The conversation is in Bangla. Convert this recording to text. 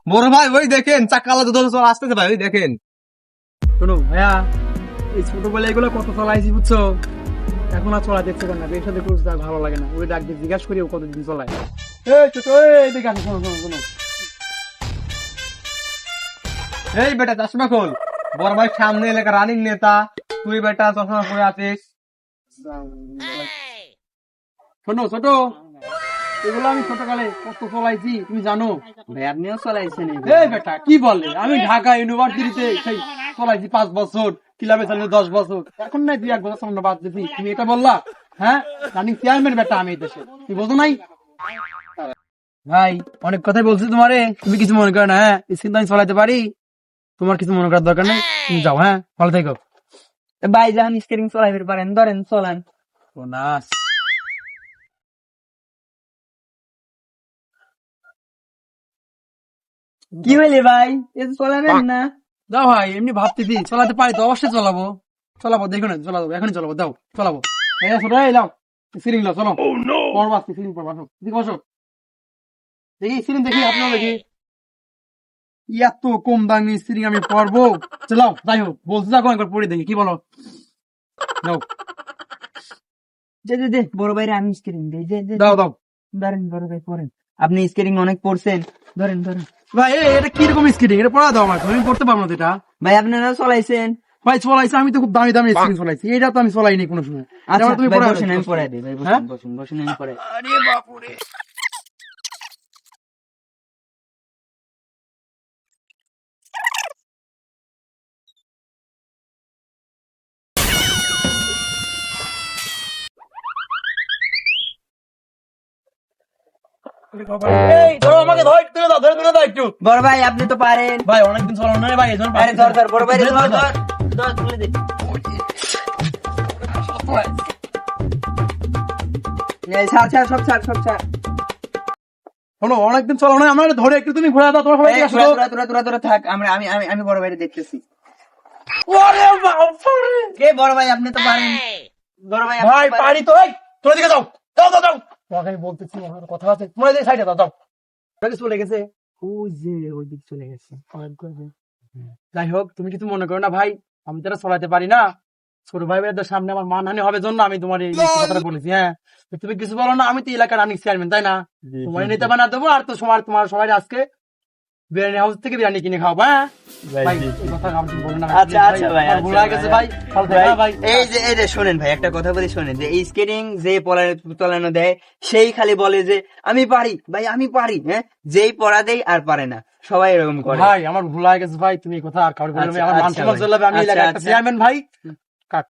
বড় ভাই ওই দেখেন চাকালা দুধ চল আসতেছে ভাই, ওই দেখেন। শোনো ভাইয়া, এই ছোটবেলায় এগুলো কত চলাইছি বুঝছো, এখন আর চলা দেখতে পার না, বের সাথে করতে আর ভালো লাগে না, ওই ডাক দিয়ে জিজ্ঞাসা করি ও কতদিন চলায়। এই ছোট, এই দিকে আসো, শোনো শোনো শোনো। এই বেটা চশমা খোল, বড় ভাই সামনে এলাকা রানিং নেতা, তুই বেটা চশমা পরে আছিস। শোনো ছোট, এগুলো আমি ছোটকালে কত চলাইছি তুমি জানো? ভাই আপনিও চলাইছেন এই বেটা কি বলে, আমি ঢাকা ইউনিভার্সিটিতে সেই চলাইছি 5 বছর, ক্লাবে চালিয়ে 10 বছর, এখন নাই 2-1 বছর সামনে বাদ দিছি, তুমি এটা বললা? হ্যাঁ, রানিং চেয়ারম্যান বেটা আমি এই দেশে, তুমি বোঝো নাই? ভাই অনেক কথাই বলছি তোমারে, তুমি কিছু মনে করো না। হ্যাঁ, স্ক্রিন আমি চলাইতে পারি, তোমার কিছু মনে করার দরকার নেই, তুমি যাও। হ্যাঁ, ভালো থেকো। ভাই যখন স্টিয়ারিং চলাইতে পারেন ধরেন চলান। ও নাস। কি হইলে ভাই এ তো চলাবেন না? দাও ভাই, এমনি ভাবতেছি চলাতে পারি তো অবশ্যই চালাবো, চালাবো দেখো না, চালাবো এখনই চালাবো, দাও চালাবো। এই ছোট, এই লাও সিলিং লাও, চলো পড়বা, সিলিং পড়বা, দেখি বসো, দেখি সিলিং দেখি, আপনিও দেখি। এত কম দামি সিলিং আমি পড়বো? চলাও, যাই হোক বলছি যাকো, একবার পড়ে দেখি, কি বলো? নাও যে বড় ভাইরে আমি স্টিয়ারিং দিই, যে দাও দাও। ধরেন বড় ভাই পড়েন, আপনি স্টিয়ারিং অনেক পড়ছেন, ধরেন ধরেন। ভাই এটা কিরকম স্কিডিং, এটা পড়া দাও আমাকে, আমি পড়তে পারবো না তো এটা। ভাই আপনারা চলাইছেন? ভাই চলাইছি, আমি তো খুব দামি দামি স্ক্রিন চলাইছি, এটা তো আমি চলাইনি কোনো সময়। আচ্ছা তুমি ভাই পড়াও, বসেন, আমি পড়াই দিই ভাই, হ্যাঁ? বসেন বসেন বসেন, আমি পড়াই। আরে বাপুরে। এই ধরো আমাকে, ধর তুলে দাও, ধরে তুলে দাও একটু। বড় ভাই আপনি তো পারেন। ভাই অনেকদিন চলানো না রে ভাই, এজন্য আরে ধর ধর বড় ভাই, ধর ধর ধর তুলে দে। এই ছাড় ছাড়, সব ছাড় সব ছাড়। শোনো, অনেকদিন চলানো না, আমরা ধরে একটু তুমি ঘোরা দাও, তোমার সবাই এই, আসো। তোরা তোরা তোরা তোরা থাক, আমরা আমি আমি আমি বড় ভাইরে দেখতেছি। ওরে বাপুরে। কে বড় ভাই আপনি তো পারেন। বড় ভাই আপনি ভাই তো পারেন। পারি তো, এই তোর দিকে যাও, যাও যাও যাও। তোমাকে আমি বলতেছি, আমার কথা আছে, তোমার এই সাইডে দাও, যাও। তোকে চলে গেছে, ওই যে ওই দিক চলে গেছে। যাই হোক তুমি কিছু মনে করো না ভাই, আমি তো এটা চলাইতে পারি না, ছোট ভাই ভাইদের সামনে আমার মানহানি হবে জন্য আমি তোমার এই কথাটা বলেছি। হ্যাঁ, তো তুমি কিছু বলো না, আমি তো এলাকার রানিং চেয়ারম্যান, তাই না? তোমার নিতে বানা দেবো, আর তো তোমার সবাই আজকে বিরিয়ানি হাউস থেকে বিরিয়ানি কিনে খাও। হ্যাঁ ভাই, এই কথা আপনি বলেন না। আচ্ছা আচ্ছা ভাই, আমার ভুল হয়ে গেছে ভাই, ভালো থেকো, হ্যাঁ ভাই। এই যে শোনেন ভাই, একটা কথা বলি শোনেন, যে এই স্কেটিং যে পড়ানো দেয় সেই খালি বলে যে আমি পারি ভাই, আমি পারি। হ্যাঁ, যেই পড়া দেয় আর পারে না, সবাই এরকম করে। ভাই আমার ভুল হয়ে গেছে ভাই, তুমি এই কথা আর কাউকে বলবে না, আচ্ছা, আমার মান আচ্ছা সম্মান ভাই। চলে যাবে, আমি আচ্ছা, এলাকার একটা আচ্ছা। চেয়ারম্যান ভাই।